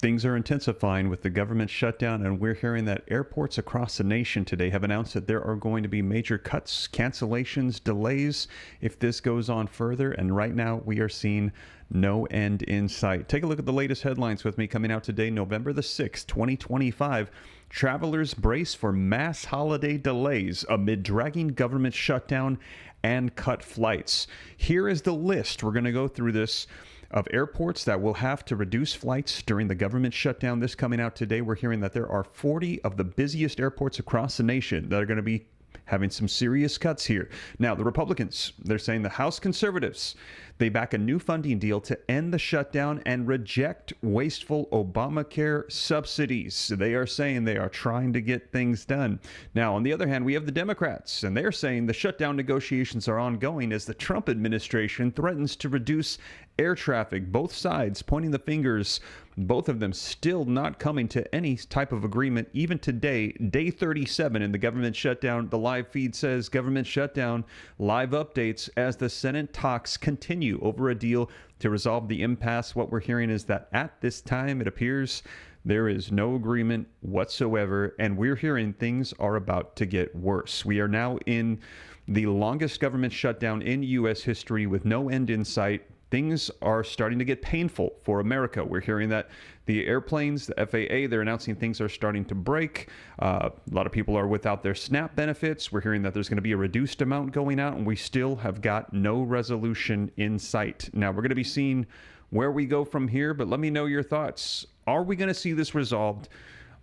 Things are intensifying with the government shutdown, and we're hearing that airports across the nation today have announced that there are going to be major cuts, cancellations, delays if this goes on further. And right now, we are seeing no end in sight. Take a look at the latest headlines with me coming out today, November the 6th, 2025. Travelers brace for mass holiday delays amid dragging government shutdown and cut flights. Here is the list. We're going to go through this of airports that will have to reduce flights during the government shutdown. This coming out today, we're hearing that there are 40 of the busiest airports across the nation that are going to be having some serious cuts here. Now, the Republicans, they're saying the House conservatives, they back a new funding deal to end the shutdown and reject wasteful Obamacare subsidies. They are saying they are trying to get things done. Now, on the other hand, we have the Democrats, and they're saying the shutdown negotiations are ongoing as the Trump administration threatens to reduce air traffic. Both sides pointing the fingers, both of them still not coming to any type of agreement. Even today, day 37 in the government shutdown, the live feed says government shutdown, live updates as the Senate talks continue over a deal to resolve the impasse. What we're hearing is that at this time, it appears there is no agreement whatsoever, and we're hearing things are about to get worse. We are now in the longest government shutdown in U.S. history with no end in sight. Things are starting to get painful for America. We're hearing that the airplanes, the FAA, they're announcing things are starting to break. A lot of people are without their SNAP benefits. We're hearing that there's going to be a reduced amount going out, and we still have got no resolution in sight. Now, we're going to be seeing where we go from here, but let me know your thoughts. Are we going to see this resolved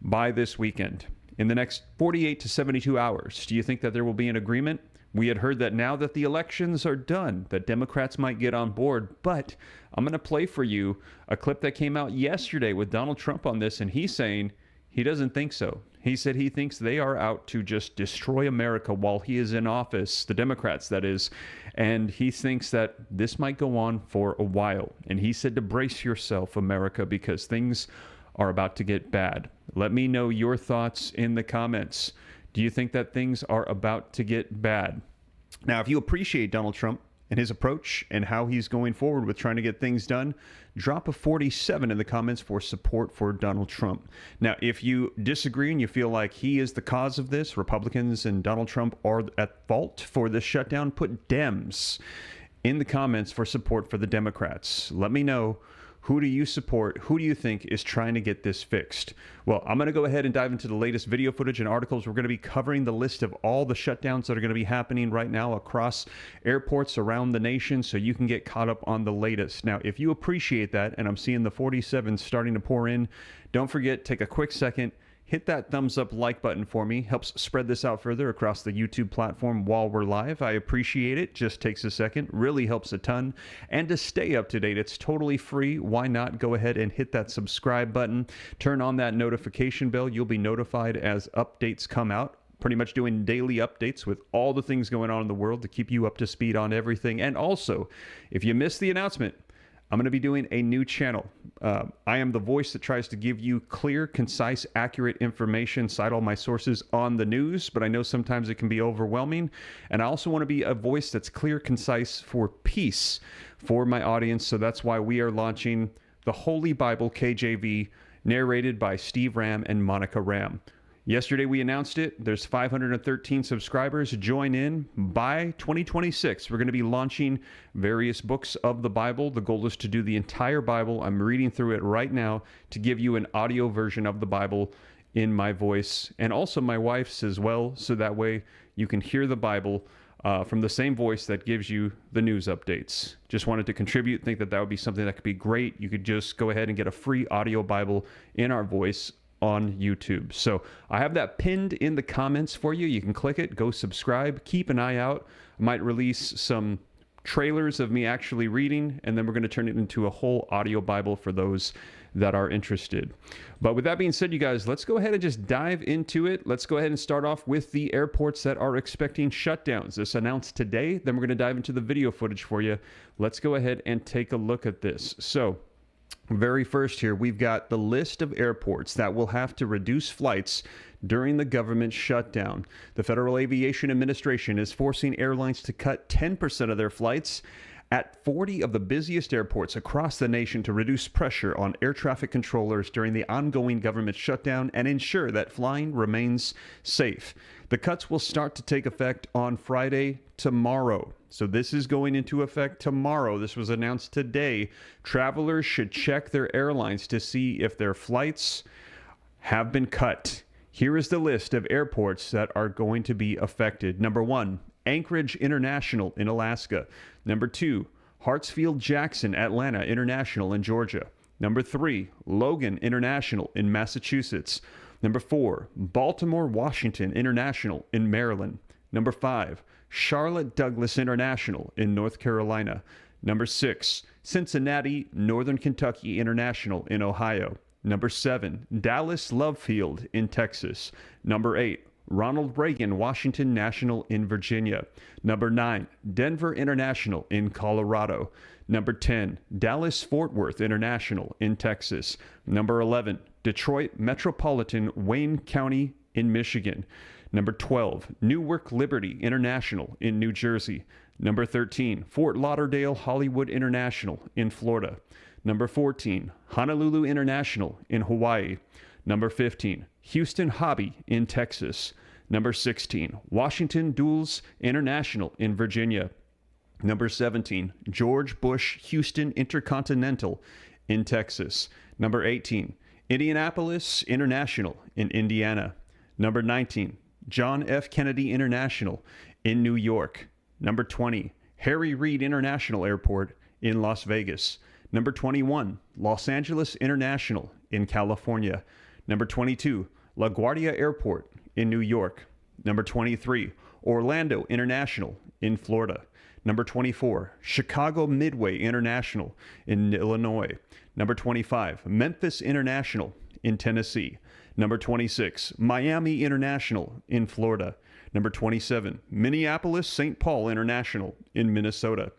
by this weekend? In the next 48 to 72 hours, do you think that there will be an agreement? We had heard that now that the elections are done, that Democrats might get on board. But I'm going to play for you a clip that came out yesterday with Donald Trump on this, and he's saying he doesn't think so. He said he thinks they are out to just destroy America while he is in office, the Democrats, that is. And he thinks that this might go on for a while. And he said to brace yourself, America, because things are about to get bad. Let me know your thoughts in the comments. Do you think that things are about to get bad? Now, if you appreciate Donald Trump and his approach and how he's going forward with trying to get things done, drop a 47 in the comments for support for Donald Trump. Now, if you disagree and you feel like he is the cause of this, Republicans and Donald Trump are at fault for this shutdown, put Dems in the comments for support for the Democrats. Let me know. Who do you support? Who do you think is trying to get this fixed? Well, I'm going to go ahead and dive into the latest video footage and articles. We're going to be covering the list of all the shutdowns that are going to be happening right now across airports around the nation so you can get caught up on the latest. Now, if you appreciate that, and I'm seeing the 47 starting to pour in, don't forget, take a quick second, hit that thumbs up like button for me. Helps spread this out further across the YouTube platform while we're live. I appreciate it. Just takes a second. Really helps a ton. And to stay up to date, it's totally free. Why not go ahead and hit that subscribe button? Turn on that notification bell. You'll be notified as updates come out. Pretty much doing daily updates with all the things going on in the world to keep you up to speed on everything. And also, if you missed the announcement, I'm going to be doing a new channel. I am the voice that tries to give you clear, concise, accurate information, cite all my sources on the news, but I know sometimes it can be overwhelming. And I also want to be a voice that's clear, concise, for peace for my audience. So that's why we are launching the Holy Bible KJV, narrated by Steve Ram and Monica Ram. Yesterday we announced it. There's 513 subscribers. Join in. By 2026, we're going to be launching various books of the Bible. The goal is to do the entire Bible. I'm reading through it right now to give you an audio version of the Bible in my voice, and also my wife's as well, so that way you can hear the Bible from the same voice that gives you the news updates. Just wanted to contribute. Think that that would be something that could be great. You could just go ahead and get a free audio Bible in our voice on YouTube. So I have that pinned in the comments for you. You can click it, go subscribe, keep an eye out. I might release some trailers of me actually reading, and then we're going to turn it into a whole audio Bible for those that are interested. But with that being said, you guys, let's go ahead and just dive into it. Let's go ahead and start off with the airports that are expecting shutdowns. This announced today. Then we're going to dive into the video footage for you. Let's go ahead and take a look at this. So very first here, we've got the list of airports that will have to reduce flights during the government shutdown. The Federal Aviation Administration is forcing airlines to cut 10% of their flights at 40 of the busiest airports across the nation to reduce pressure on air traffic controllers during the ongoing government shutdown and ensure that flying remains safe. The cuts will start to take effect on Friday, tomorrow. So this is going into effect tomorrow. This was announced today. Travelers should check their airlines to see if their flights have been cut. Here is the list of airports that are going to be affected. Number 1, Anchorage International in Alaska. Number 2, Hartsfield-Jackson Atlanta International in Georgia. Number 3, Logan International in Massachusetts. Number 4, Baltimore Washington International in Maryland. Number 5, Charlotte Douglas International in North Carolina. Number 6, Cincinnati Northern Kentucky International in Ohio. Number 7, Dallas Love Field in Texas. Number 8, Ronald Reagan Washington National in Virginia. Number 9, Denver International in Colorado. Number 10, Dallas Fort Worth International in Texas. Number 11, Detroit Metropolitan Wayne County in Michigan. Number 12, Newark Liberty International in New Jersey. Number 13, Fort Lauderdale Hollywood International in Florida. Number 14, Honolulu International in Hawaii. Number 15, Houston Hobby in Texas. Number 16, Washington Dulles International in Virginia. Number 17, George Bush Houston Intercontinental in Texas. Number 18, Indianapolis International in Indiana. Number 19, John F. Kennedy International in New York. Number 20, Harry Reid International Airport in Las Vegas. Number 21, Los Angeles International in California. Number 22, LaGuardia Airport in New York. Number 23, Orlando International in Florida. Number 24, Chicago Midway International in Illinois. Number 25, Memphis International in Tennessee. Number 26, Miami International in Florida. Number 27, Minneapolis St. Paul International in Minnesota.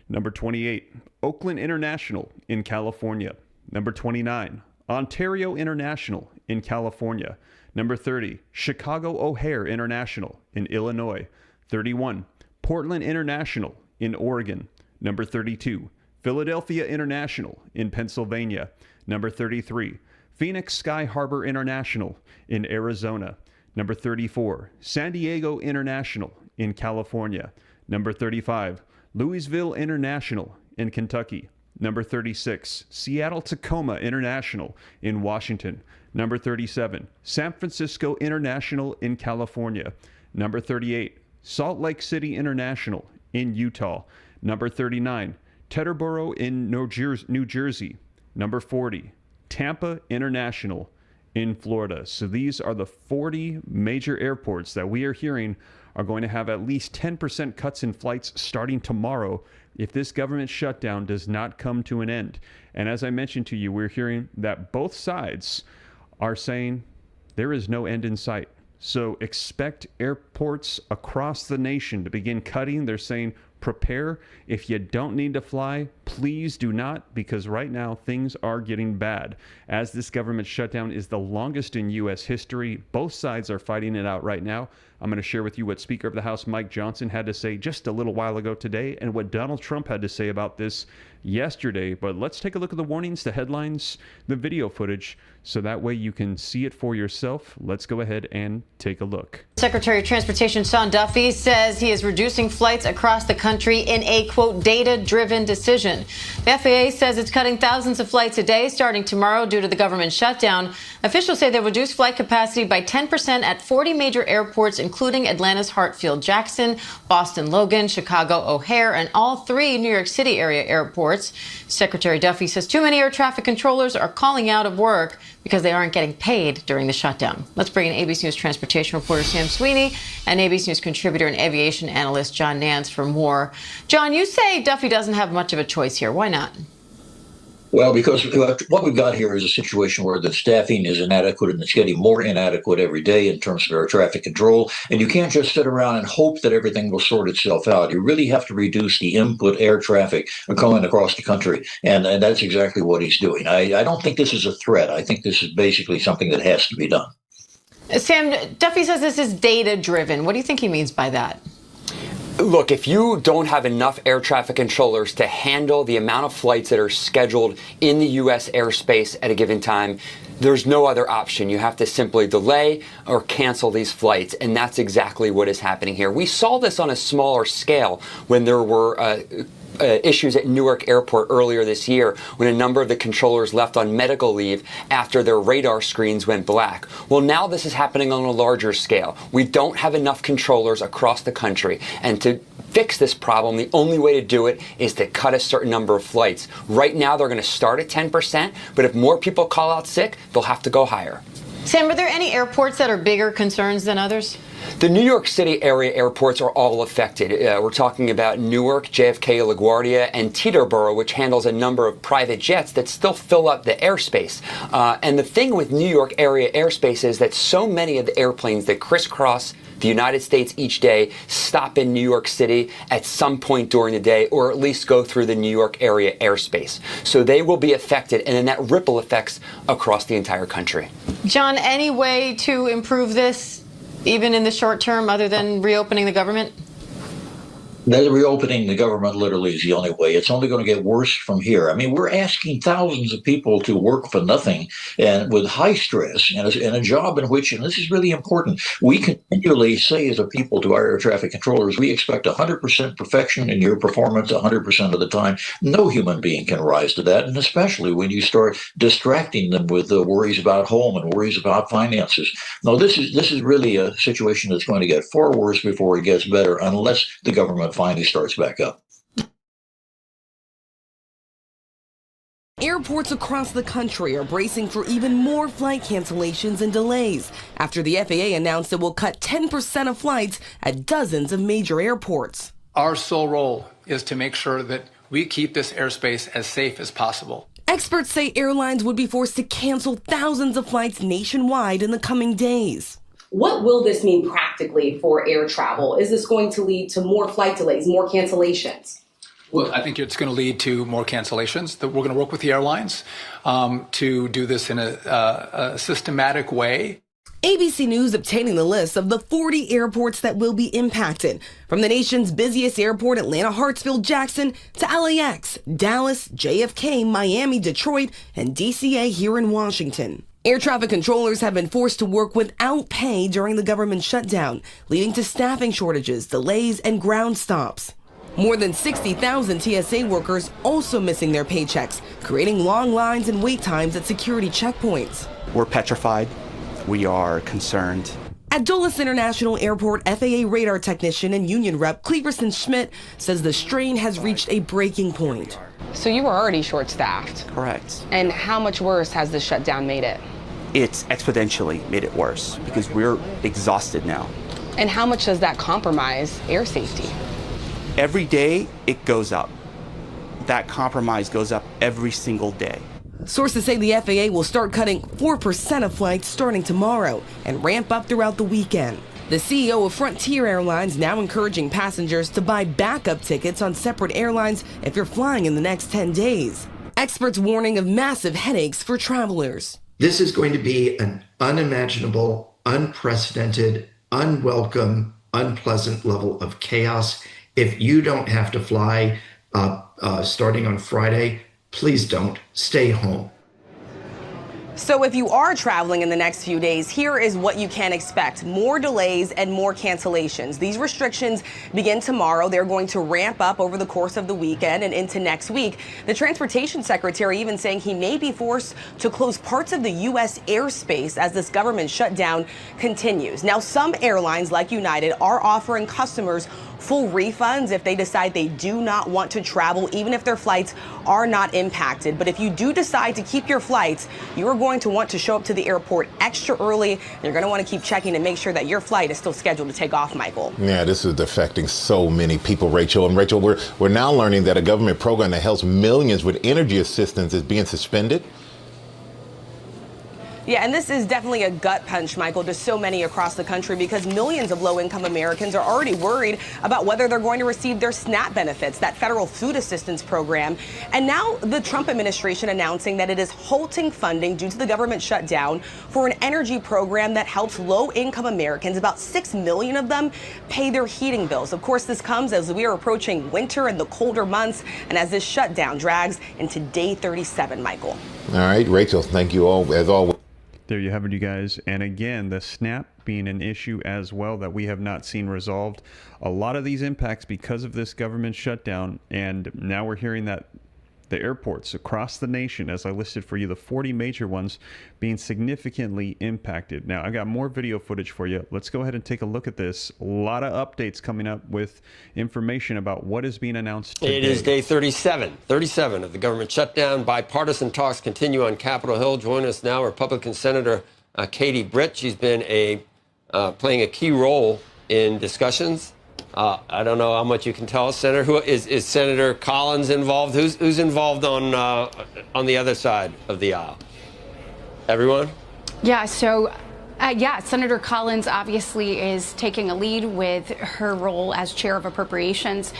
Number 28, Oakland International in California. Number 29, Ontario International in California. Number 30, Chicago O'Hare International in Illinois. 31, Portland International in Oregon. Number 32, Philadelphia International in Pennsylvania. Number 33, Phoenix Sky Harbor International in Arizona. Number 34, San Diego International in California. Number 35, Louisville International in Kentucky. Number 36, Seattle Tacoma International in Washington. Number 37, San Francisco International in California. Number 38, Salt Lake City International in Utah. Number 39, Teterboro in New Jersey. Number 40, Tampa International in Florida. So these are the 40 major airports that we are hearing are going to have at least 10% cuts in flights starting tomorrow if this government shutdown does not come to an end. And as I mentioned to you, we're hearing that both sides are saying there is no end in sight. So expect airports across the nation to begin cutting. They're saying prepare. If you don't need to fly, please do not, because right now things are getting bad. As this government shutdown is the longest in U.S. history, both sides are fighting it out right now. I'm going to share with you what Speaker of the House Mike Johnson had to say just a little while ago today and what Donald Trump had to say about this yesterday. But let's take a look at the warnings, the headlines, the video footage, so that way you can see it for yourself. Let's go ahead and take a look. Secretary of Transportation Sean Duffy says he is reducing flights across the country in a, quote, data-driven decision. The FAA says it's cutting thousands of flights a day starting tomorrow due to the government shutdown. Officials say they'll reduce flight capacity by 10% at 40 major airports, including Atlanta's Hartsfield-Jackson, Boston Logan, Chicago O'Hare, and all 3 New York City area airports. Secretary Duffy says too many air traffic controllers are calling out of work because they aren't getting paid during the shutdown. Let's bring in ABC News transportation reporter Sam Sweeney and ABC News contributor and aviation analyst John Nance for more. John, you say Duffy doesn't have much of a choice here. Why not? Well, because what we've got here is a situation where the staffing is inadequate and it's getting more inadequate every day in terms of air traffic control. And you can't just sit around and hope that everything will sort itself out. You really have to reduce the input air traffic going across the country. And that's exactly what he's doing. I don't think this is a threat. I think this is basically something that has to be done. Sam, Duffy says this is data driven. What do you think he means by that? Look, if you don't have enough air traffic controllers to handle the amount of flights that are scheduled in the U.S. airspace at a given time, there's no other option. You have to simply delay or cancel these flights, and that's exactly what is happening here. We saw this on a smaller scale when there were issues at Newark Airport earlier this year when a number of the controllers left on medical leave after their radar screens went black. Well, now this is happening on a larger scale. We don't have enough controllers across the country, and to fix this problem, the only way to do it is to cut a certain number of flights. Right now, they're going to start at 10%, but if more people call out sick, they'll have to go higher. Sam, are there any airports that are bigger concerns than others? The New York City area airports are all affected. We're talking about Newark, JFK, LaGuardia, and Teterboro, which handles a number of private jets that still fill up the airspace. And the thing with New York area airspace is that so many of the airplanes that crisscross the United States each day stop in New York City at some point during the day, or at least go through the New York area airspace. So they will be affected, and then that ripple effects across the entire country. John, any way to improve this, even in the short term, other than reopening the government? Reopening the government literally is the only way. It's only going to get worse from here. I mean, we're asking thousands of people to work for nothing and with high stress and a job in which, and this is really important, we continually say as a people to our air traffic controllers, we expect 100% perfection in your performance 100% of the time. No human being can rise to that, and especially when you start distracting them with worries about home and worries about finances. No, this is really a situation that's going to get far worse before it gets better, unless the government finally starts back up. Airports across the country are bracing for even more flight cancellations and delays after the FAA announced it will cut 10% of flights at dozens of major airports. Our sole role is to make sure that we keep this airspace as safe as possible. Experts say airlines would be forced to cancel thousands of flights nationwide in the coming days. What will this mean practically for air travel? Is this going to lead to more flight delays, more cancellations? Well, I think it's going to lead to more cancellations. We're going to work with the airlines to do this in a systematic way. ABC News obtaining the list of the 40 airports that will be impacted, from the nation's busiest airport, Atlanta Hartsfield Jackson, to LAX, Dallas, JFK, Miami, Detroit, and DCA here in Washington. Air traffic controllers have been forced to work without pay during the government shutdown, leading to staffing shortages, delays, and ground stops. More than 60,000 TSA workers also missing their paychecks, creating long lines and wait times at security checkpoints. We're petrified. We are concerned. At Dulles International Airport, FAA radar technician and union rep Cleverson Schmidt says the strain has reached a breaking point. So you were already short-staffed? Correct. And how much worse has the shutdown made it? It's exponentially made it worse because we're exhausted now. And how much does that compromise air safety? Every day it goes up. That compromise goes up every single day. Sources say the FAA will start cutting 4% of flights starting tomorrow and ramp up throughout the weekend. The CEO of Frontier Airlines now encouraging passengers to buy backup tickets on separate airlines if you're flying in the next 10 days. Experts warning of massive headaches for travelers. This is going to be an unimaginable, unprecedented, unwelcome, unpleasant level of chaos. If you don't have to fly starting on Friday, please don't. Stay home. So if you are traveling in the next few days, here is what you can expect. More delays and more cancellations. These restrictions begin tomorrow. They're going to ramp up over the course of the weekend and into next week. The transportation secretary even saying he may be forced to close parts of the U.S. airspace as this government shutdown continues. Now, some airlines like United are offering customers full refunds if they decide they do not want to travel, even if their flights are not impacted. But if you do decide to keep your flights, you are going to want to show up to the airport extra early. And you're going to want to keep checking to make sure that your flight is still scheduled to take off, Michael. Yeah, this is affecting so many people, Rachel. And Rachel, we're now learning that a government program that helps millions with energy assistance is being suspended. Yeah, and this is definitely a gut punch, Michael, to so many across the country because millions of low-income Americans are already worried about whether they're going to receive their SNAP benefits, that federal food assistance program. And now the Trump administration announcing that it is halting funding due to the government shutdown for an energy program that helps low-income Americans, about 6 million of them, pay their heating bills. Of course, this comes as we are approaching winter and the colder months and as this shutdown drags into day 37, Michael. All right, Rachel, thank you all, as always. There you have it, you guys. And again, the SNAP being an issue as well that we have not seen resolved. A lot of these impacts because of this government shutdown. And now we're hearing that the airports across the nation, as I listed for you, the 40 major ones being significantly impacted. Now, I've got more video footage for you. Let's go ahead and take a look at this. A lot of updates coming up with information about what is being announced today. It is day 37 of the government shutdown. Bipartisan talks continue on Capitol Hill. Join us now, Republican Senator Katie Britt. She's been playing a key role in discussions. I don't know how much you can tell us, Senator. Who is Senator Collins involved? Who's involved on the other side of the aisle? Everyone? Yeah. So. Senator Collins obviously is taking a lead with her role as chair of appropriations.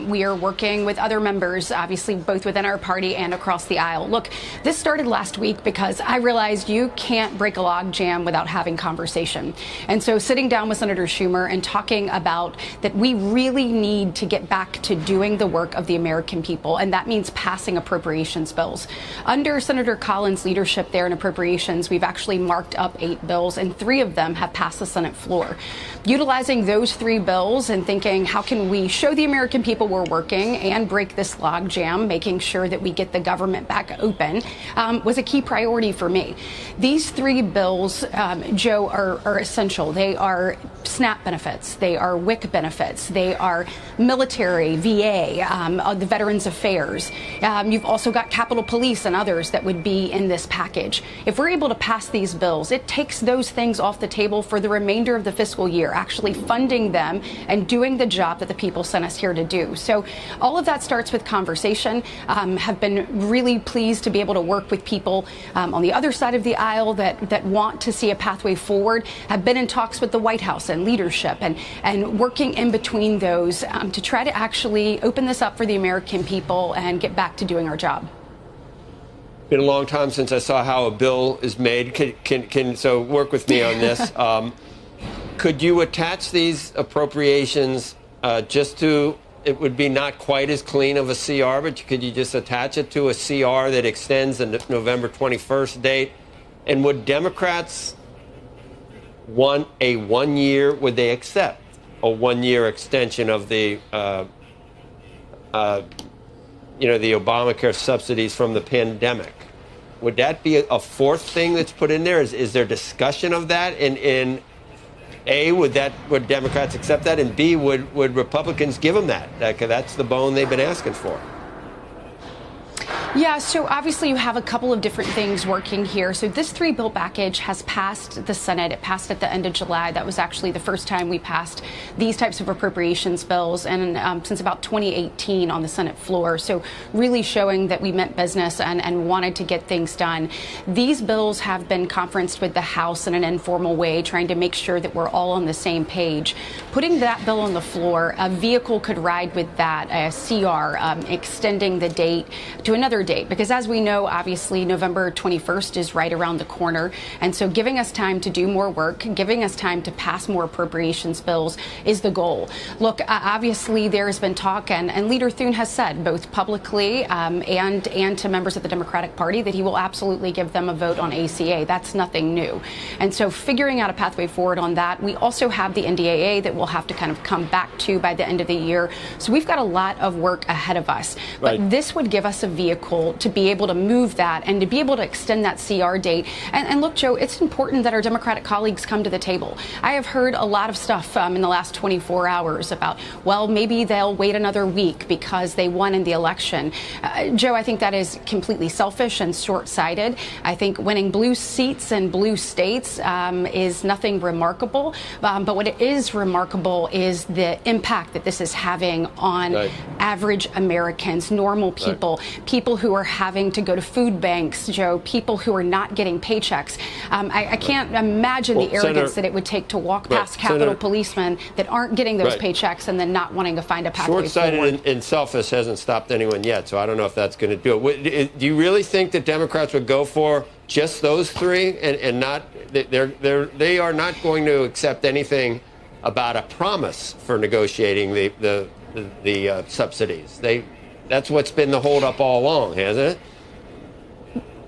We are working with other members, obviously, both within our party and across the aisle. Look, this started last week because I realized you can't break a log jam without having conversation. And so sitting down with Senator Schumer and talking about that we really need to get back to doing the work of the American people, and that means passing appropriations bills. Under Senator Collins' leadership there in appropriations, we've actually marked up 8 bills, and 3 of them have passed the Senate floor. Utilizing those 3 bills and thinking, how can we show the American people we're working and break this log jam, making sure that we get the government back open, was a key priority for me. These 3 bills, Joe, are essential. They are SNAP benefits. They are WIC benefits. They are military, VA, the Veterans Affairs. You've also got Capitol Police and others that would be in this package. If we're able to pass these bills, it takes those things off the table for the remainder of the fiscal year, actually funding them and doing the job that the people sent us here to do. So all of that starts with conversation. Have been really pleased to be able to work with people on the other side of the aisle that want to see a pathway forward. Have been in talks with the White House and leadership and working in between those to try to actually open this up for the American people and get back to doing our job. Been a long time since I saw how a bill is made. So work with me on this. Could you attach these appropriations just to, it would be not quite as clean of a CR, but could you just attach it to a CR that extends the November 21st date? And would Democrats want a 1 year, would they accept a 1 year extension of the the Obamacare subsidies from the pandemic? Would that be a 4th thing that's put in there? Is there discussion of that? And A, would Democrats accept that? And B, would Republicans give them that? That's the bone they've been asking for. Yeah, so obviously you have a couple of different things working here. So this 3-bill package has passed the Senate. It passed at the end of July. That was actually the first time we passed these types of appropriations bills and since about 2018 on the Senate floor. So really showing that we meant business and wanted to get things done. These bills have been conferenced with the House in an informal way, trying to make sure that we're all on the same page. Putting that bill on the floor, a vehicle could ride with that, a CR, extending the date to another date, because as we know, obviously November 21st is right around the corner, and so giving us time to do more work, giving us time to pass more appropriations bills is the goal. Look, obviously there has been talk, and Leader Thune has said both publicly and to members of the Democratic Party that he will absolutely give them a vote on ACA. That's nothing new, and so figuring out a pathway forward on that. We also have the NDAA that we'll have to kind of come back to by the end of the year, so we've got a lot of work ahead of us. But this would give us a vehicle to be able to move that and to be able to extend that CR date. And look, Joe, it's important that our Democratic colleagues come to the table. I have heard a lot of stuff in the last 24 hours about, well, maybe they'll wait another week because they won in the election. Joe, I think that is completely selfish and short-sighted. I think winning blue seats in blue states is nothing remarkable. But what is remarkable is the impact that this is having on average Americans, normal people, people who are having to go to food banks, Joe, people who are not getting paychecks. I can't imagine the arrogance that it would take to walk past Capitol policemen that aren't getting those paychecks and then not wanting to find a pathway Short-sighted forward. and selfish hasn't stopped anyone yet, so I don't know if that's going to do it. Do you really think that Democrats would go for just those three and not? They are not going to accept anything about a promise for negotiating the subsidies. That's what's been the holdup all along, hasn't it?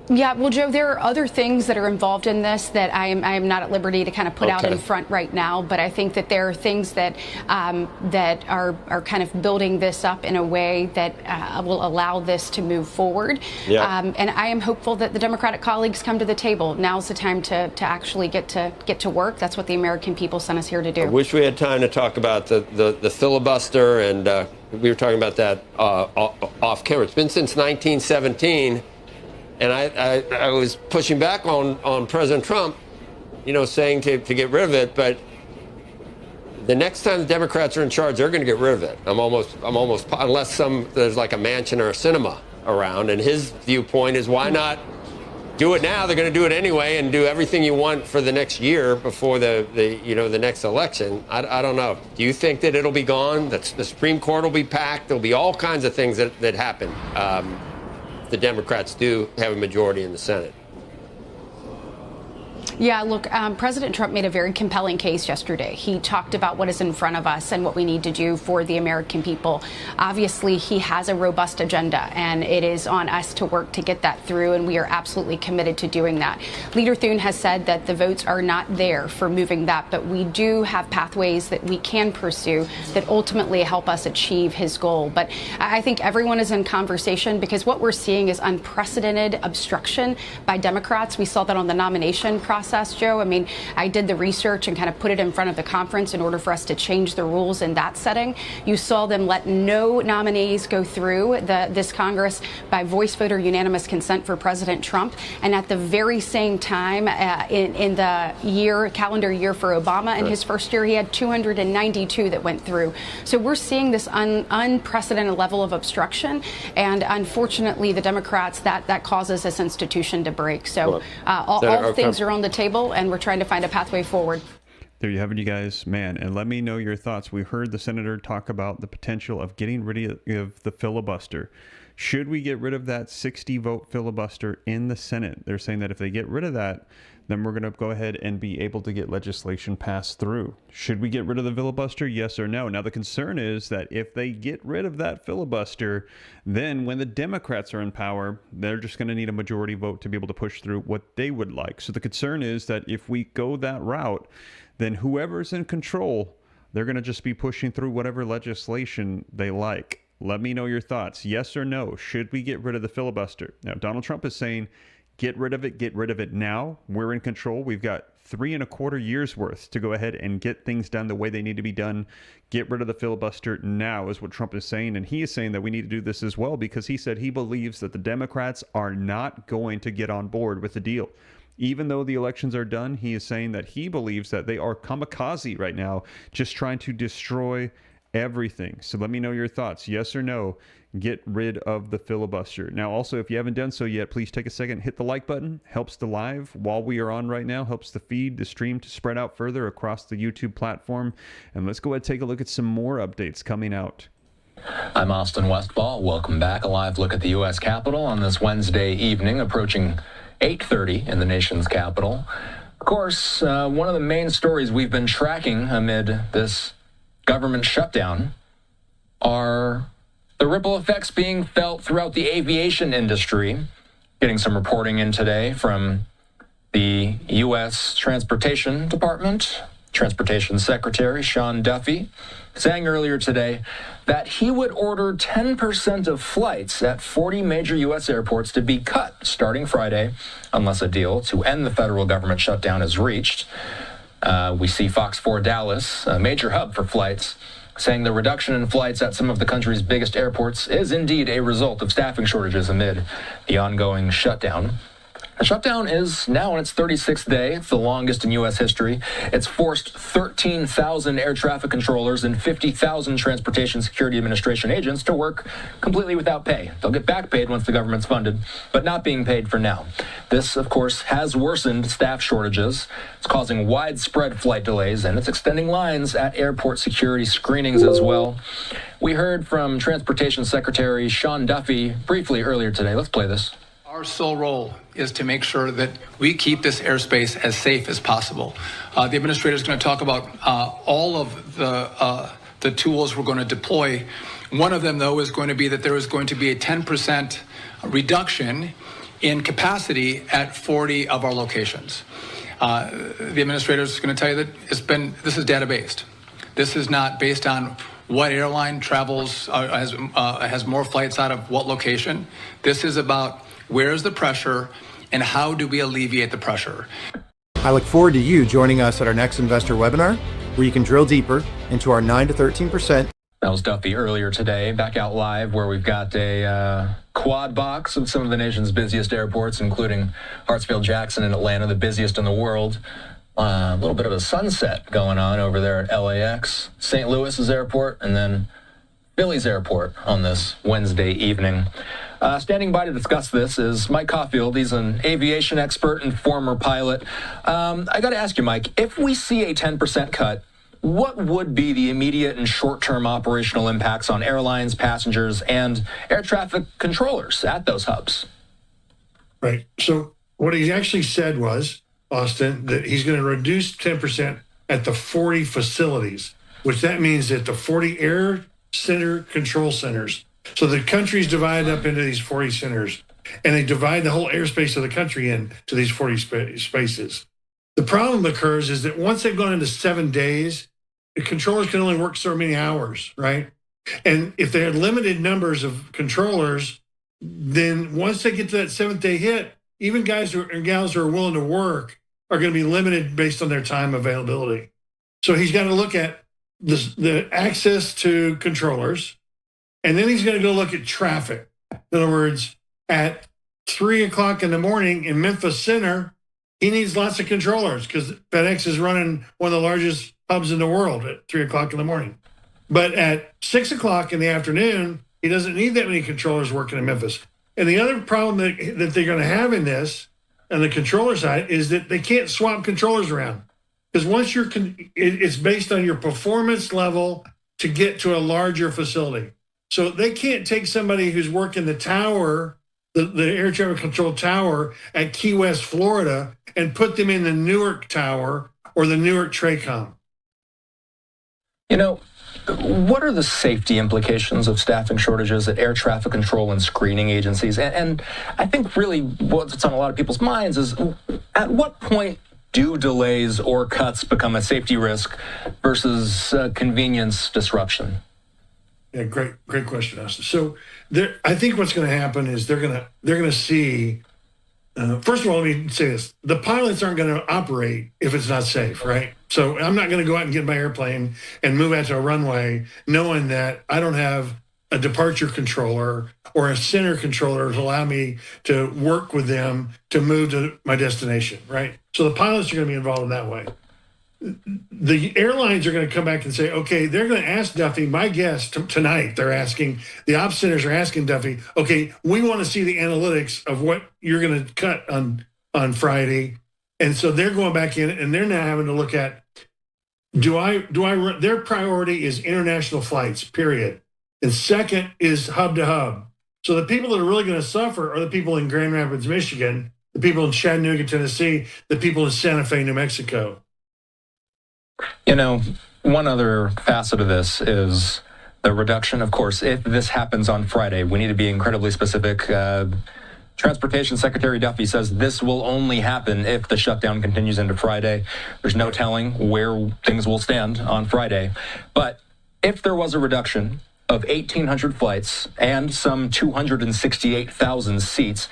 Yeah, well, Joe, there are other things that are involved in this that I am not at liberty to kind of put out in front right now. But I think that there are things that that are kind of building this up in a way that will allow this to move forward. Yeah. And I am hopeful that the Democratic colleagues come to the table. Now's the time to actually get to work. That's what the American people sent us here to do. I wish we had time to talk about the filibuster, and we were talking about that off camera. It's been since 1917. And I was pushing back on President Trump, saying to get rid of it. But the next time the Democrats are in charge, they're going to get rid of it. I'm almost unless there's like a mansion or a cinema around. And his viewpoint is, why not do it now? They're going to do it anyway and do everything you want for the next year before the next election. I don't know. Do you think that it'll be gone? That the Supreme Court will be packed? There'll be all kinds of things that happen. The Democrats do have a majority in the Senate. Yeah, look, President Trump made a very compelling case yesterday. He talked about what is in front of us and what we need to do for the American people. Obviously, he has a robust agenda, and it is on us to work to get that through, and we are absolutely committed to doing that. Leader Thune has said that the votes are not there for moving that, but we do have pathways that we can pursue that ultimately help us achieve his goal. But I think everyone is in conversation because what we're seeing is unprecedented obstruction by Democrats. We saw that on the nomination process, Joe. I mean, I did the research and kind of put it in front of the conference in order for us to change the rules in that setting. You saw them let no nominees go through this Congress by voice vote or unanimous consent for President Trump. And at the very same time, in the calendar year for Obama, in his first year, he had 292 that went through. So we're seeing this unprecedented level of obstruction. And unfortunately, the Democrats, that causes this institution to break. So all things are on the table, and we're trying to find a pathway forward. There you have it, you guys. Man, and let me know your thoughts. We heard the senator talk about the potential of getting rid of the filibuster. Should we get rid of that 60-vote filibuster in the Senate? They're saying that if they get rid of that, then we're going to go ahead and be able to get legislation passed through. Should we get rid of the filibuster? Yes or no? Now, the concern is that if they get rid of that filibuster, then when the Democrats are in power, they're just going to need a majority vote to be able to push through what they would like. So the concern is that if we go that route, then whoever's in control, they're going to just be pushing through whatever legislation they like. Let me know your thoughts. Yes or no? Should we get rid of the filibuster? Now, Donald Trump is saying, get rid of it now. We're in control. We've got 3.25 years worth to go ahead and get things done the way they need to be done. Get rid of the filibuster now is what Trump is saying. And he is saying that we need to do this as well because he said he believes that the Democrats are not going to get on board with the deal. Even though the elections are done, he is saying that he believes that they are kamikaze right now, just trying to destroy everything. So let me know your thoughts. Yes or no? Get rid of the filibuster. Now, also, if you haven't done so yet, please take a second, hit the like button. Helps the live while we are on right now. Helps the feed, the stream to spread out further across the YouTube platform. And let's go ahead and take a look at some more updates coming out. I'm Austin Westfall. Welcome back. A live look at the U.S. Capitol on this Wednesday evening, approaching 8:30 in the nation's capital. Of course, one of the main stories we've been tracking amid this government shutdown are the ripple effects being felt throughout the aviation industry. Getting some reporting in today from the U.S. Transportation Department. Transportation Secretary Sean Duffy saying earlier today that he would order 10% of flights at 40 major U.S. airports to be cut starting Friday unless a deal to end the federal government shutdown is reached. We see Fox 4 Dallas, a major hub for flights, saying the reduction in flights at some of the country's biggest airports is indeed a result of staffing shortages amid the ongoing shutdown. The shutdown is now in its 36th day. It's the longest in U.S. history. It's forced 13,000 air traffic controllers and 50,000 Transportation Security Administration agents to work completely without pay. They'll get back paid once the government's funded, but not being paid for now. This, of course, has worsened staff shortages. It's causing widespread flight delays, and it's extending lines at airport security screenings as well. We heard from Transportation Secretary Sean Duffy briefly earlier today. Let's play this. Our sole role is to make sure that we keep this airspace as safe as possible. The administrator is going to talk about all of the tools we're going to deploy. One of them, though, is going to be that there is going to be a 10% reduction in capacity at 40 of our locations. The administrator is going to tell you that this is data-based. This is not based on what airline travels, has more flights out of what location. This is about where's the pressure and how do we alleviate the pressure. I look forward to you joining us at our next investor webinar, where you can drill deeper into our 9 to 13%. That was Duffy earlier today, back out live, where we've got a quad box of some of the nation's busiest airports, including Hartsfield-Jackson in Atlanta, the busiest in the world. A little bit of a sunset going on over there at LAX, St. Louis's airport, and then Philly's airport on this Wednesday evening. Standing by to discuss this is Mike Caulfield. He's an aviation expert and former pilot. I got to ask you, Mike, if we see a 10% cut, what would be the immediate and short-term operational impacts on airlines, passengers, and air traffic controllers at those hubs? Right. So what he actually said was, Austin, that he's going to reduce 10% at the 40 facilities, which that means that the 40 air center control centers. So the country's divided up into these 40 centers, and they divide the whole airspace of the country into these 40 spaces. The problem occurs is that once they've gone into 7 days, the controllers can only work so many hours, right? And if they had limited numbers of controllers, then once they get to that 7th day hit, even guys and gals who are willing to work are going to be limited based on their time availability. So he's got to look at the access to controllers, and then he's going to go look at traffic. In other words, at 3 o'clock in the morning in Memphis Center, he needs lots of controllers because FedEx is running one of the largest hubs in the world at 3 o'clock in the morning. But at 6 o'clock in the afternoon, he doesn't need that many controllers working in Memphis. And the other problem that they're going to have in this, on the controller side, is that they can't swap controllers around. Because once it's based on your performance level to get to a larger facility. So they can't take somebody who's working the tower, the air traffic control tower at Key West, Florida, and put them in the Newark tower or the Newark TRACOM. You know, what are the safety implications of staffing shortages at air traffic control and screening agencies? And I think really what's on a lot of people's minds is, at what point do delays or cuts become a safety risk versus convenience disruption? Yeah, great question, Austin. So I think what's going to happen is they're going to see. First of all, let me say this: the pilots aren't going to operate if it's not safe, right? So I'm not going to go out and get my airplane and move out to a runway knowing that I don't have a departure controller or a center controller to allow me to work with them to move to my destination, right? So the pilots are going to be involved in that way. The airlines are going to come back and say, okay, they're going to ask Duffy, my guess tonight, they're asking, the ops centers are asking Duffy, okay, we want to see the analytics of what you're going to cut on Friday. And so they're going back in and they're now having to look at, their priority is international flights, period. And second is hub to hub. So the people that are really going to suffer are the people in Grand Rapids, Michigan, the people in Chattanooga, Tennessee, the people in Santa Fe, New Mexico. You know, one other facet of this is the reduction. Of course, if this happens on Friday, we need to be incredibly specific. Transportation Secretary Duffy says this will only happen if the shutdown continues into Friday. There's no telling where things will stand on Friday. But if there was a reduction of 1,800 flights and some 268,000 seats,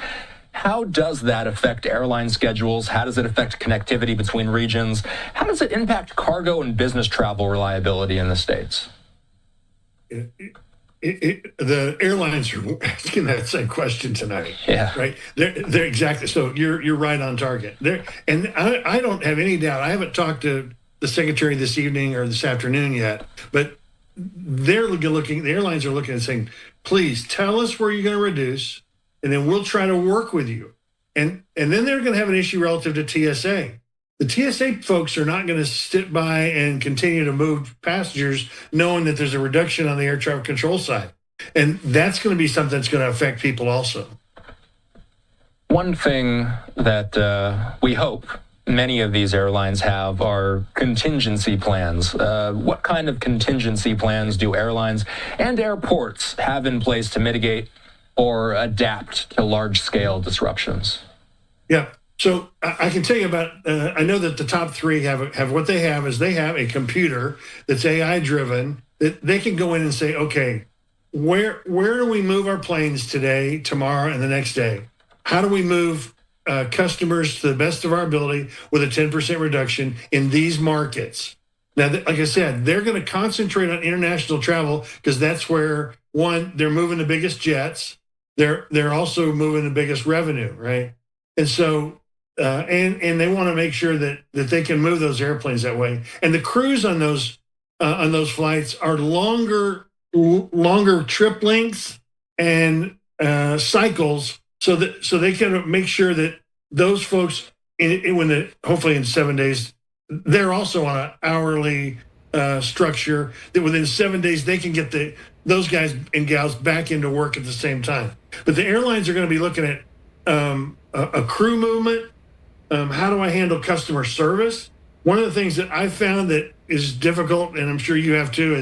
how does that affect airline schedules? How does it affect connectivity between regions? How does it impact cargo and business travel reliability in the States? the airlines are asking that same question tonight. Yeah. Right. They're exactly. So you're right on target there. And I don't have any doubt. I haven't talked to the secretary this evening or this afternoon yet, but they're looking. The airlines are looking and saying, please tell us where you're going to reduce, and then we'll try to work with you. And then they're going to have an issue relative to TSA. The TSA folks are not going to sit by and continue to move passengers knowing that there's a reduction on the air traffic control side. And that's going to be something that's going to affect people also. One thing that we hope many of these airlines have are contingency plans. What kind of contingency plans do airlines and airports have in place to mitigate or adapt to large-scale disruptions? Yeah. So I can tell you about, I know that the top three have what they have is they have a computer that's AI driven that they can go in and say, okay, where do we move our planes today, tomorrow, and the next day? How do we move customers to the best of our ability with a 10% reduction in these markets? Now, like I said, they're going to concentrate on international travel because that's where, one, they're moving the biggest jets. They're also moving the biggest revenue, right? And so, and they want to make sure that they can move those airplanes that way. And the crews on those flights are longer trip lengths and cycles, so they can make sure that those folks, hopefully in 7 days, they're also on an hourly structure that within 7 days they can get those guys and gals back into work at the same time. But the airlines are going to be looking at a crew movement. How do I handle customer service? One of the things that I found that is difficult, and I'm sure you have too,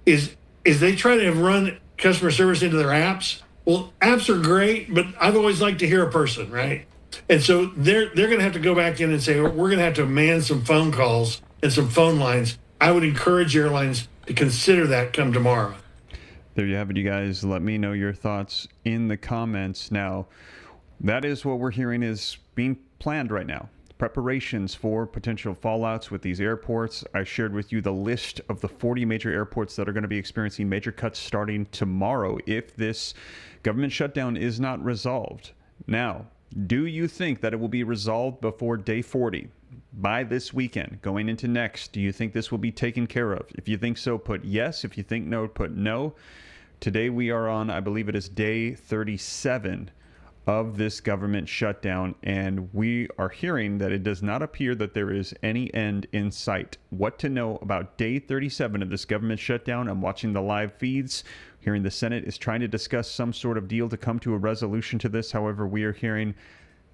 is they try to run customer service into their apps. Well, apps are great, but I've always liked to hear a person, right? And so they're going to have to go back in and say, we're going to have to man some phone calls and some phone lines. I would encourage airlines to consider that come tomorrow. There you have it, you guys. Let me know your thoughts in the comments. Now, that is what we're hearing is being planned right now. Preparations for potential fallouts with these airports. I shared with you the list of the 40 major airports that are going to be experiencing major cuts starting tomorrow if this government shutdown is not resolved. Now, do you think that it will be resolved before day 40? By this weekend, going into next, do you think this will be taken care of? If you think so, put yes. If you think no, put no. Today we are on, I believe it is day 37 of this government shutdown, and we are hearing that it does not appear that there is any end in sight. What to know about day 37 of this government shutdown? I'm watching the live feeds, hearing the Senate is trying to discuss some sort of deal to come to a resolution to this. However, we are hearing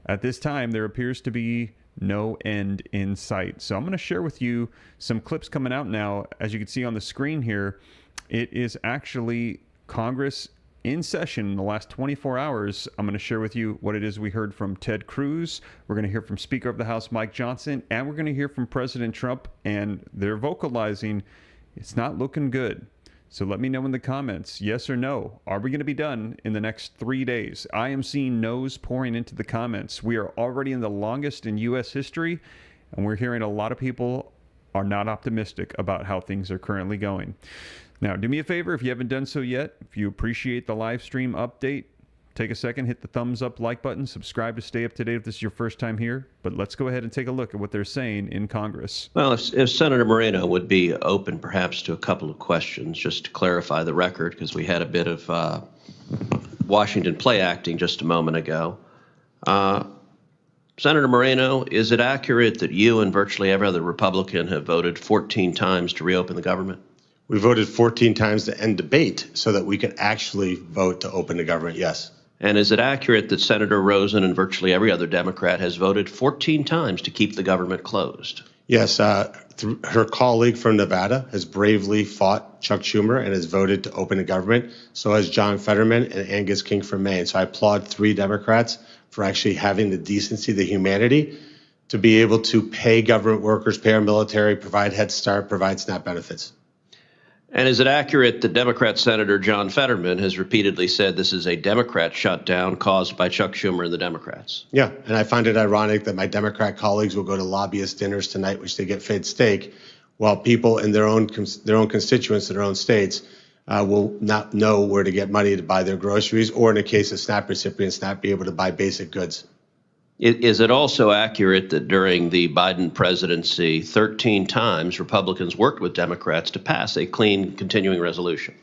at this time there appears to be no end in sight. So I'm going to share with you some clips coming out now. As you can see on the screen here, it is actually Congress in session in the last 24 hours. I'm going to share with you what it is we heard from Ted Cruz. We're going to hear from Speaker of the House Mike Johnson, and we're going to hear from President Trump, and they're vocalizing it's not looking good. So let me know in the comments, yes or no. Are we going to be done in the next 3 days? I am seeing no's pouring into the comments. We are already in the longest in U.S. history, and we're hearing a lot of people are not optimistic about how things are currently going. Now, do me a favor, if you haven't done so yet, if you appreciate the live stream update, take a second, hit the thumbs up, like button, subscribe to stay up to date if this is your first time here. But let's go ahead and take a look at what they're saying in Congress. Well, if Senator Moreno would be open perhaps to a couple of questions, just to clarify the record, because we had a bit of Washington play acting just a moment ago. Senator Moreno, is it accurate that you and virtually every other Republican have voted 14 times to reopen the government? We voted 14 times to end debate so that we could actually vote to open the government, yes. And is it accurate that Senator Rosen and virtually every other Democrat has voted 14 times to keep the government closed? Yes, her colleague from Nevada has bravely fought Chuck Schumer and has voted to open the government. So has John Fetterman and Angus King from Maine. So I applaud 3 Democrats for actually having the decency, the humanity to be able to pay government workers, pay our military, provide Head Start, provide SNAP benefits. And is it accurate that Democrat Senator John Fetterman has repeatedly said this is a Democrat shutdown caused by Chuck Schumer and the Democrats? Yeah, and I find it ironic that my Democrat colleagues will go to lobbyist dinners tonight, which they get fed steak, while people in their own constituents in their own states will not know where to get money to buy their groceries, or in the case of SNAP recipients, not be able to buy basic goods. Is it also accurate that during the Biden presidency, 13 times Republicans worked with Democrats to pass a clean continuing resolution?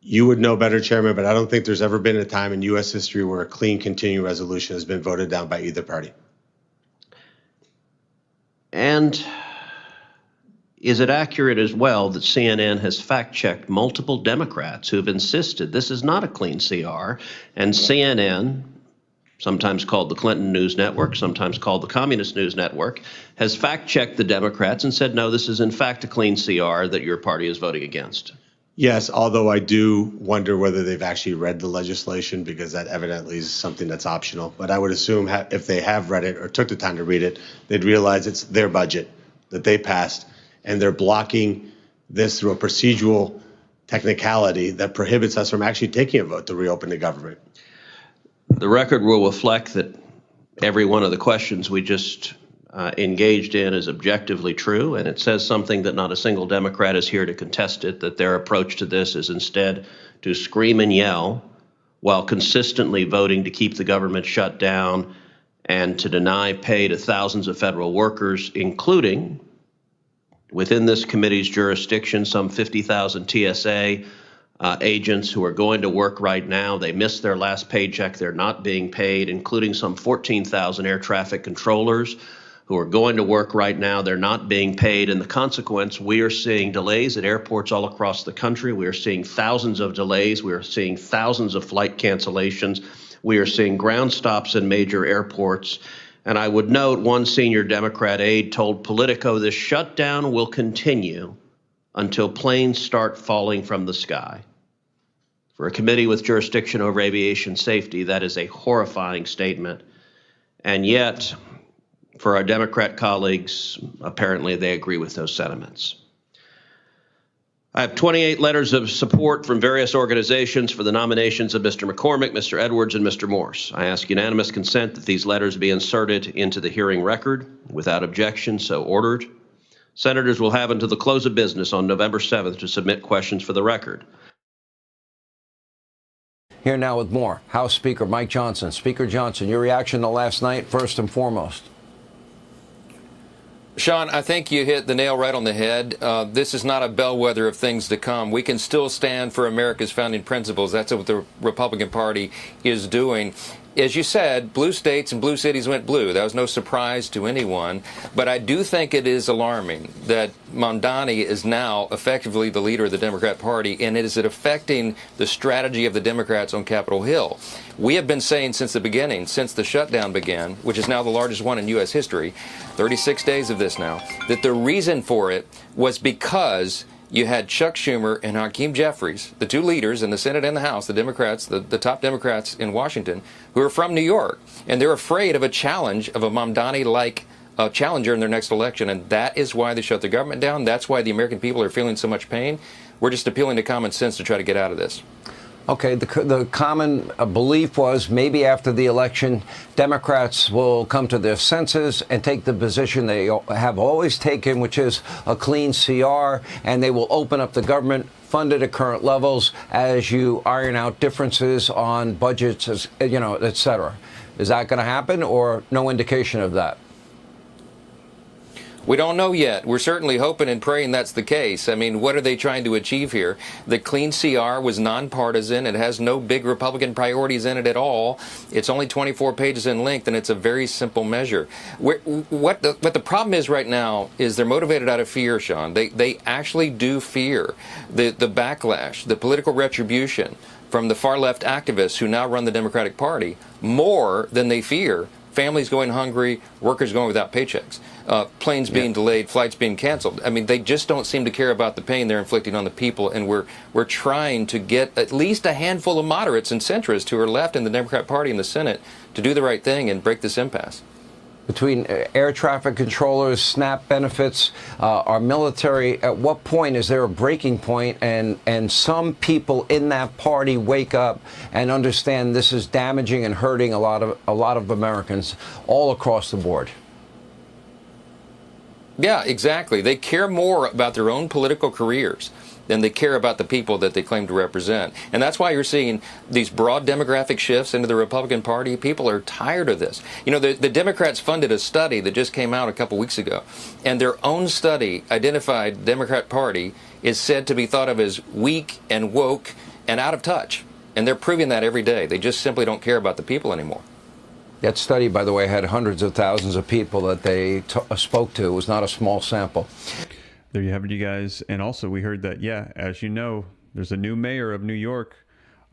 You would know better, Chairman, but I don't think there's ever been a time in U.S. history where a clean continuing resolution has been voted down by either party. And is it accurate as well that CNN has fact-checked multiple Democrats who have insisted this is not a clean CR, and CNN, sometimes called the Clinton News Network, sometimes called the Communist News Network, has fact-checked the Democrats and said, no, this is in fact a clean CR that your party is voting against? Yes, although I do wonder whether they've actually read the legislation, because that evidently is something that's optional. But I would assume if they have read it or took the time to read it, they'd realize it's their budget that they passed, and they're blocking this through a procedural technicality that prohibits us from actually taking a vote to reopen the government. The record will reflect that every one of the questions we just engaged in is objectively true, and it says something that not a single Democrat is here to contest it, that their approach to this is instead to scream and yell while consistently voting to keep the government shut down and to deny pay to thousands of federal workers, including, within this committee's jurisdiction, some 50,000 TSA agents who are going to work right now. They missed their last paycheck. They're not being paid, including some 14,000 air traffic controllers who are going to work right now. They're not being paid. And the consequence, we are seeing delays at airports all across the country. We are seeing thousands of delays. We are seeing thousands of flight cancellations. We are seeing ground stops in major airports. And I would note one senior Democrat aide told Politico this shutdown will continue until planes start falling from the sky. For a committee with jurisdiction over aviation safety, that is a horrifying statement. And yet, for our Democrat colleagues, apparently they agree with those sentiments. I have 28 letters of support from various organizations for the nominations of Mr. McCormick, Mr. Edwards, and Mr. Morse. I ask unanimous consent that these letters be inserted into the hearing record. Without objection, so ordered. Senators will have until the close of business on November 7th to submit questions for the record. Here now with more. House Speaker Mike Johnson. Speaker Johnson, your reaction to last night, first and foremost. Sean, I think you hit the nail right on the head. This is not a bellwether of things to come. We can still stand for America's founding principles. That's what the Republican Party is doing. As you said, blue states and blue cities went blue. That was no surprise to anyone. But I do think it is alarming that Mamdani is now effectively the leader of the Democrat Party, and is it affecting the strategy of the Democrats on Capitol Hill? We have been saying since the beginning, since the shutdown began, which is now the largest one in U.S. history, 36 days of this now, that the reason for it was because you had Chuck Schumer and Hakeem Jeffries, the two leaders in the Senate and the House, the Democrats, the top Democrats in Washington, who are from New York. And they're afraid of a challenge, of a Mamdani-like challenger in their next election. And that is why they shut the government down. That's why the American people are feeling so much pain. We're just appealing to common sense to try to get out of this. Okay, the common belief was maybe after the election, Democrats will come to their senses and take the position they have always taken, which is a clean CR, and they will open up the government funded at current levels as you iron out differences on budgets, as, you know, et cetera. Is that going to happen, or no indication of that? We don't know yet. We're certainly hoping and praying that's the case. I mean, what are they trying to achieve here? The clean CR was nonpartisan. It has no big Republican priorities in it at all. It's only 24 pages in length, and it's a very simple measure. What the problem is right now is they're motivated out of fear, Sean. They actually do fear the backlash, the political retribution from the far-left activists who now run the Democratic Party more than they fear families going hungry, workers going without paychecks, planes being delayed, flights being canceled. I mean, they just don't seem to care about the pain they're inflicting on the people, and we're trying to get at least a handful of moderates and centrists who are left in the Democrat Party in the Senate to do the right thing and break this impasse. Between air traffic controllers, SNAP benefits, our military, at what point is there a breaking point and some people in that party wake up and understand this is damaging and hurting a lot of Americans all across the board? Yeah, exactly. They care more about their own political careers than they care about the people that they claim to represent. And that's why you're seeing these broad demographic shifts into the Republican Party. People are tired of this. You know, the Democrats funded a study that just came out a couple weeks ago, and their own study identified the Democrat Party is said to be thought of as weak and woke and out of touch. And they're proving that every day. They just simply don't care about the people anymore. That study, by the way, had hundreds of thousands of people that they spoke to. It was not a small sample. There you have it, you guys. And also, we heard that, yeah, as you know, there's a new mayor of New York.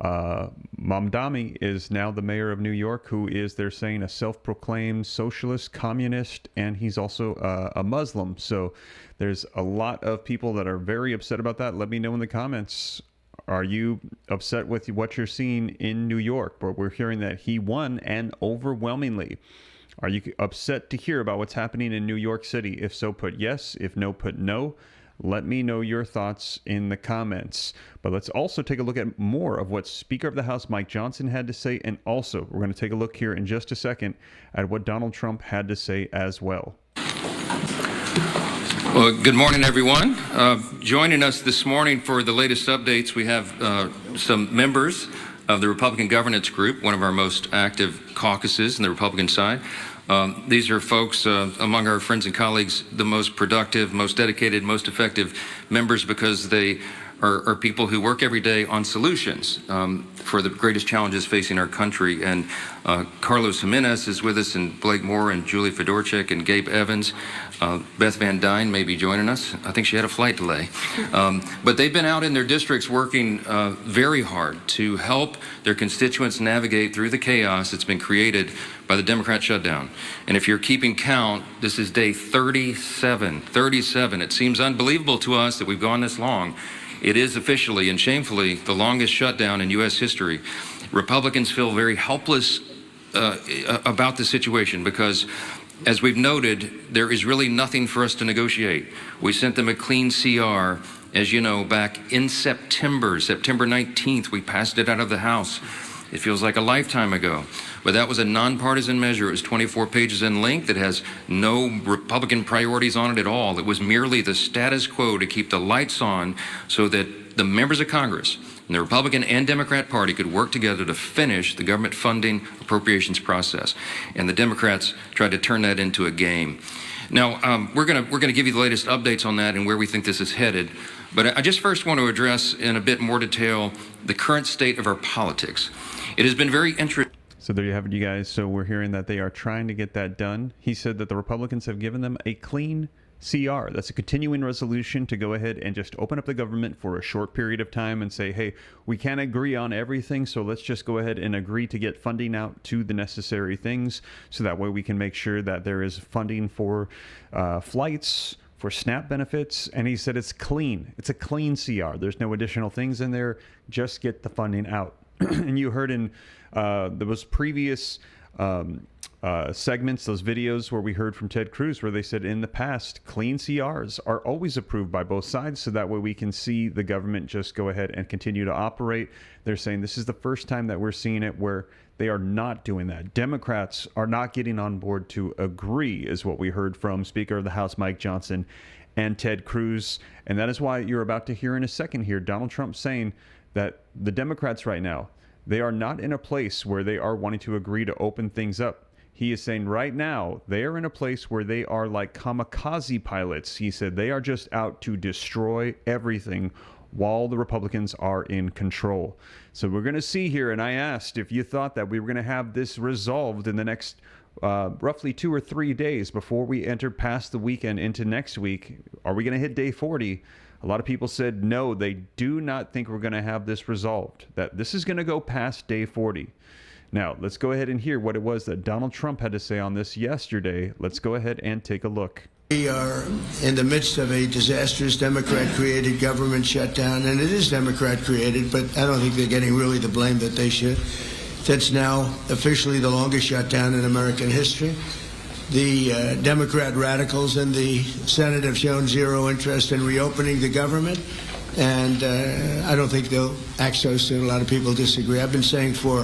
Mamdani is now the mayor of New York, who is, they're saying, a self-proclaimed socialist, communist, and he's also a Muslim. So there's a lot of people that are very upset about that. Let me know in the comments. Are you upset with what you're seeing in New York? But we're hearing that he won, and overwhelmingly. Are you upset to hear about what's happening in New York City? If so, put yes. If no, put no. Let me know your thoughts in the comments. But let's also take a look at more of what Speaker of the House Mike Johnson had to say. And also, we're going to take a look here in just a second at what Donald Trump had to say as well. Well, good morning, everyone. Joining us this morning for the latest updates, we have some members of the Republican Governance Group, one of our most active caucuses in the Republican side. These are folks among our friends and colleagues, the most productive, most dedicated, most effective members, because they are people who work every day on solutions for the greatest challenges facing our country. And Carlos Jimenez is with us, and Blake Moore, and Julie Fedorchak, and Gabe Evans. Beth Van Dyne may be joining us. I think she had a flight delay. But they've been out in their districts working very hard to help their constituents navigate through the chaos that's been created by the Democrat shutdown. And if you're keeping count, this is day 37. 37. It seems unbelievable to us that we've gone this long. It is officially and shamefully the longest shutdown in U.S. history. Republicans feel very helpless about the situation because, as we've noted, there is really nothing for us to negotiate. We sent them a clean CR, as you know, back in September 19th. We passed it out of the House. It feels like a lifetime ago. But that was a nonpartisan measure. It was 24 pages in length. It has no Republican priorities on it at all. It was merely the status quo to keep the lights on so that the members of Congress and the Republican and Democrat Party could work together to finish the government funding appropriations process. And the Democrats tried to turn that into a game. Now, we're gonna give you the latest updates on that and where we think this is headed. But I just first want to address in a bit more detail the current state of our politics. It has been very interesting. So there you have it, you guys. So we're hearing that they are trying to get that done. He said that the Republicans have given them a clean CR. That's a continuing resolution to go ahead and just open up the government for a short period of time and say, hey, we can't agree on everything, so let's just go ahead and agree to get funding out to the necessary things, so that way we can make sure that there is funding for flights, for SNAP benefits. And he said it's clean. It's a clean CR. There's no additional things in there. Just get the funding out. And you heard in those previous segments, those videos where we heard from Ted Cruz, where they said in the past, clean CRs are always approved by both sides, so that way we can see the government just go ahead and continue to operate. They're saying this is the first time that we're seeing it where they are not doing that. Democrats are not getting on board to agree, is what we heard from Speaker of the House Mike Johnson and Ted Cruz. And that is why you're about to hear in a second here Donald Trump saying that the Democrats right now, they are not in a place where they are wanting to agree to open things up. He is saying right now they are in a place where they are like kamikaze pilots. He said they are just out to destroy everything while the Republicans are in control. So we're going to see here, and I asked if you thought that we were going to have this resolved in the next roughly 2 or 3 days before we enter past the weekend into next week. Are we going to hit day 40? A lot of people said no, they do not think we're going to have this resolved, that this is going to go past day 40. Now, let's go ahead and hear what it was that Donald Trump had to say on this yesterday. Let's go ahead and take a look. We are in the midst of a disastrous Democrat-created government shutdown, and it is Democrat-created, but I don't think they're getting really the blame that they should. That's now officially the longest shutdown in American history. The Democrat radicals in the Senate have shown zero interest in reopening the government, and I don't think they'll act so soon. A lot of people disagree. I've been saying for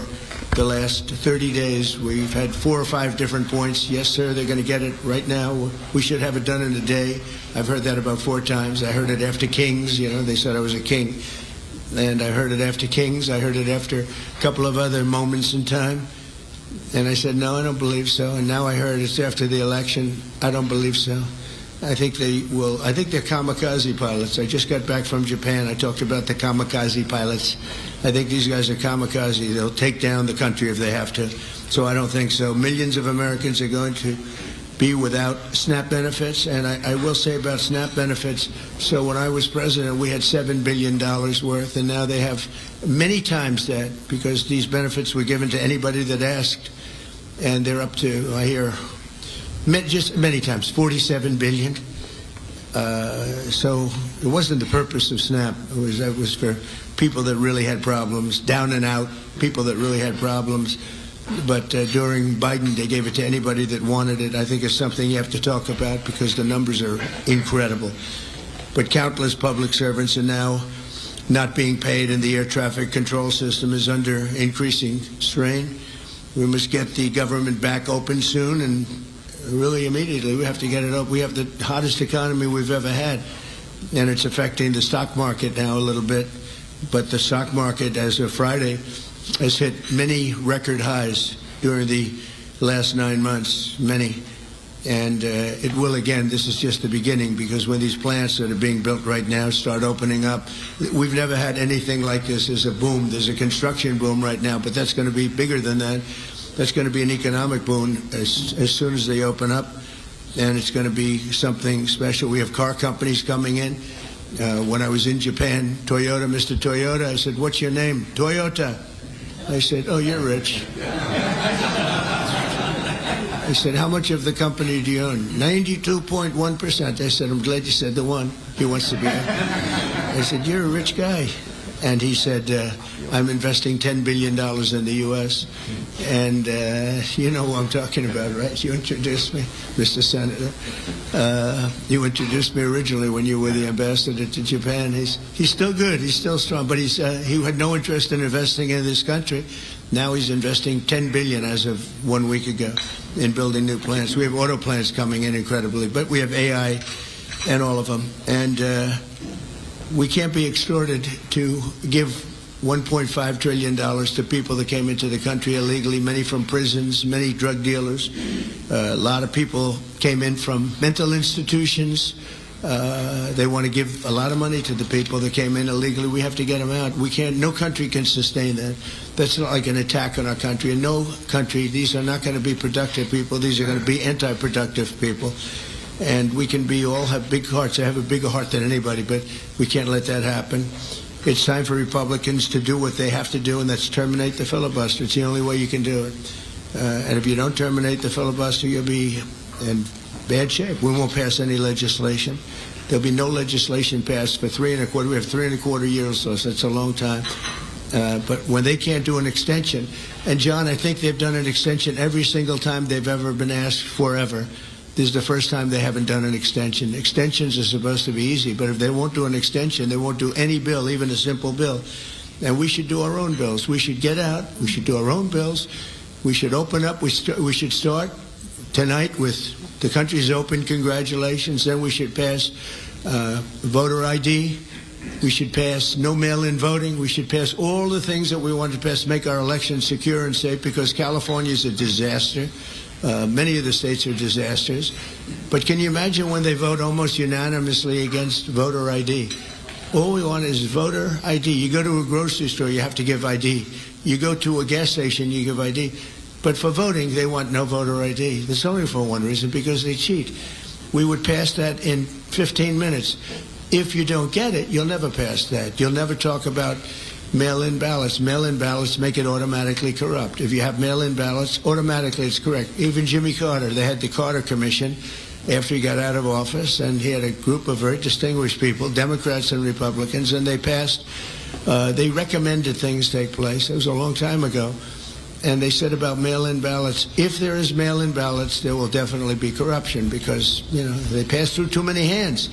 the last 30 days. We've had 4 or 5 different points. Yes, sir, they're going to get it right now. We should have it done in a day. I've heard that about 4 times. I heard it after Kings. They said I was a king. And I heard it after Kings. I heard it after a couple of other moments in time. And I said, no, I don't believe so. And now I heard it's after the election. I don't believe so. I think they will. I think they're kamikaze pilots. I just got back from Japan. I talked about the kamikaze pilots. I think these guys are kamikaze. They'll take down the country if they have to. So I don't think so. Millions of Americans are going to be without SNAP benefits. And I will say about SNAP benefits, so when I was president, we had $7 billion worth, and now they have many times that, because these benefits were given to anybody that asked. And they're up to, I hear, just many times, $47 billion. So it wasn't the purpose of SNAP. It was for people that really had problems, down and out, people that really had problems. But during Biden, they gave it to anybody that wanted it. I think it's something you have to talk about because the numbers are incredible. But countless public servants are now not being paid, and the air traffic control system is under increasing strain. We must get the government back open soon, and really immediately. We have to get it up. We have the hottest economy we've ever had, and it's affecting the stock market now a little bit. But the stock market, as of Friday, has hit many record highs during the last 9 months, many. And it will again. This is just the beginning, because when these plants that are being built right now start opening up, we've never had anything like this. There's a boom. There's a construction boom right now, but that's going to be bigger than that. That's going to be an economic boom as soon as they open up, and it's going to be something special. We have car companies coming in. When I was in Japan, Toyota, Mr. Toyota, I said, "What's your name?" "Toyota." I said, "Oh, you're rich." I said, "How much of the company do you own?" 92.1%. I said, "I'm glad you said the one. He wants to be." I said, "You're a rich guy." And he said, "I'm investing $10 billion in the U.S. And you know who I'm talking about, right? You introduced me, Mr. Senator. You introduced me originally when you were the ambassador to Japan. He's still good. He's still strong. But he had no interest in investing in this country. Now he's investing $10 billion as of 1 week ago in building new plants. We have auto plants coming in incredibly, but we have AI and all of them. And we can't be extorted to give $1.5 trillion to people that came into the country illegally, many from prisons, many drug dealers. A lot of people came in from mental institutions. They want to give a lot of money to the people that came in illegally. We have to get them out. We can't. No country can sustain that. That's not like an attack on our country. In no country, these are not going to be productive people. These are going to be anti-productive people. And we can all have big hearts. I have a bigger heart than anybody, but we can't let that happen. It's time for Republicans to do what they have to do, and that's terminate the filibuster. It's the only way you can do it. And if you don't terminate the filibuster, you'll be in bad shape. We won't pass any legislation. There'll be no legislation passed for 3.25. We have 3.25 years, so that's a long time. But when they can't do an extension, and John, I think they've done an extension every single time they've ever been asked forever. This is the first time they haven't done an extension. Extensions are supposed to be easy, but if they won't do an extension, they won't do any bill, even a simple bill. And we should do our own bills. We should get out. We should do our own bills. We should open up. We should start tonight with the country's open. Congratulations. Then we should pass voter ID. We should pass no mail-in voting. We should pass all the things that we want to pass, make our elections secure and safe, because California is a disaster. Many of the states are disasters. But can you imagine when they vote almost unanimously against voter ID? All we want is voter ID. You go to a grocery store, you have to give ID. You go to a gas station, you give ID. But for voting, they want no voter ID. That's only for one reason, because they cheat. We would pass that in 15 minutes. If you don't get it, you'll never pass that. You'll never talk about mail-in ballots. Mail-in ballots make it automatically corrupt. If you have mail-in ballots, automatically it's correct. Even Jimmy Carter, they had the Carter Commission after he got out of office, and he had a group of very distinguished people, Democrats and Republicans, and they passed, they recommended things take place. It was a long time ago. And they said about mail-in ballots, if there is mail-in ballots, there will definitely be corruption because, they pass through too many hands.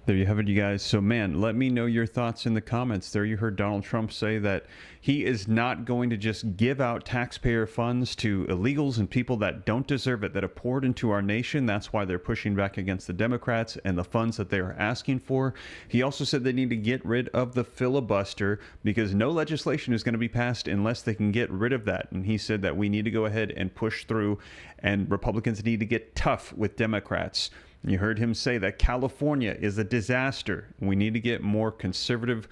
There you have it, you guys. So, man, let me know your thoughts in the comments. There you heard Donald Trump say that he is not going to just give out taxpayer funds to illegals and people that don't deserve it, that have poured into our nation. That's why they're pushing back against the Democrats and the funds that they are asking for. He also said they need to get rid of the filibuster because no legislation is going to be passed unless they can get rid of that. And he said that we need to go ahead and push through, and Republicans need to get tough with Democrats. You heard him say that California is a disaster. We need to get more conservative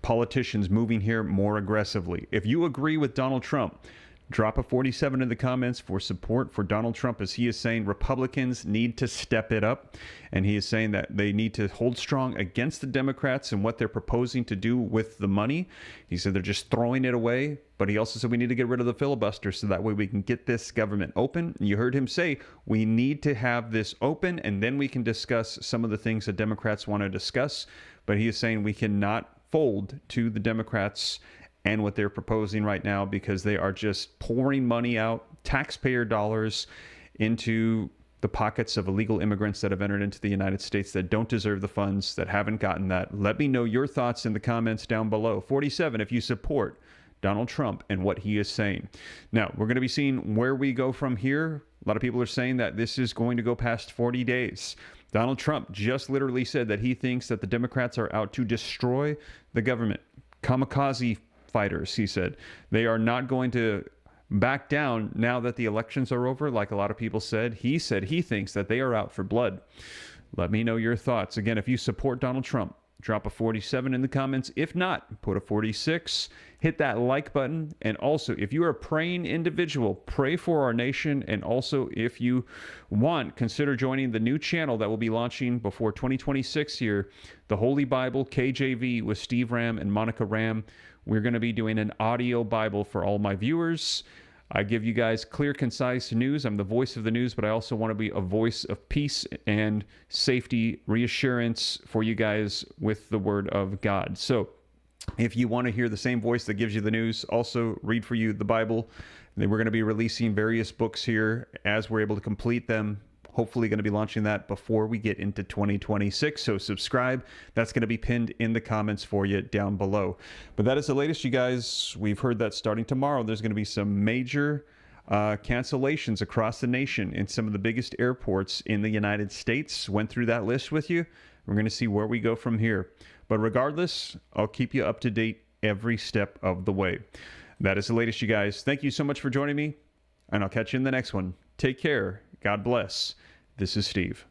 politicians moving here more aggressively. If you agree with Donald Trump, drop a 47 in the comments for support for Donald Trump, as he is saying Republicans need to step it up. And he is saying that they need to hold strong against the Democrats and what they're proposing to do with the money. He said they're just throwing it away. But he also said we need to get rid of the filibuster so that way we can get this government open. And you heard him say we need to have this open and then we can discuss some of the things that Democrats want to discuss. But he is saying we cannot fold to the Democrats and what they're proposing right now because they are just pouring money out, taxpayer dollars, into the pockets of illegal immigrants that have entered into the United States that don't deserve the funds, that haven't gotten that. Let me know your thoughts in the comments down below. 47 if you support Donald Trump and what he is saying. Now, we're going to be seeing where we go from here. A lot of people are saying that this is going to go past 40 days. Donald Trump just literally said that he thinks that the Democrats are out to destroy the government. Kamikaze fighters, he said. They are not going to back down now that the elections are over, like a lot of people said. He said he thinks that they are out for blood. Let me know your thoughts. Again, if you support Donald Trump, drop a 47 in the comments. If not, put a 46. Hit that like button. And also, if you are a praying individual, pray for our nation. And also, if you want, consider joining the new channel that will be launching before 2026 here, the Holy Bible KJV with Steve Ram and Monica Ram. We're going to be doing an audio Bible for all my viewers. I give you guys clear, concise news. I'm the voice of the news, but I also want to be a voice of peace and safety, reassurance for you guys with the Word of God. So if you want to hear the same voice that gives you the news, also read for you the Bible. Then we're going to be releasing various books here as we're able to complete them. Hopefully going to be launching that before we get into 2026. So subscribe. That's going to be pinned in the comments for you down below. But that is the latest, you guys. We've heard that starting tomorrow, there's going to be some major cancellations across the nation in some of the biggest airports in the United States. Went through that list with you. We're going to see where we go from here. But regardless, I'll keep you up to date every step of the way. That is the latest, you guys. Thank you so much for joining me, and I'll catch you in the next one. Take care. God bless. This is Steve.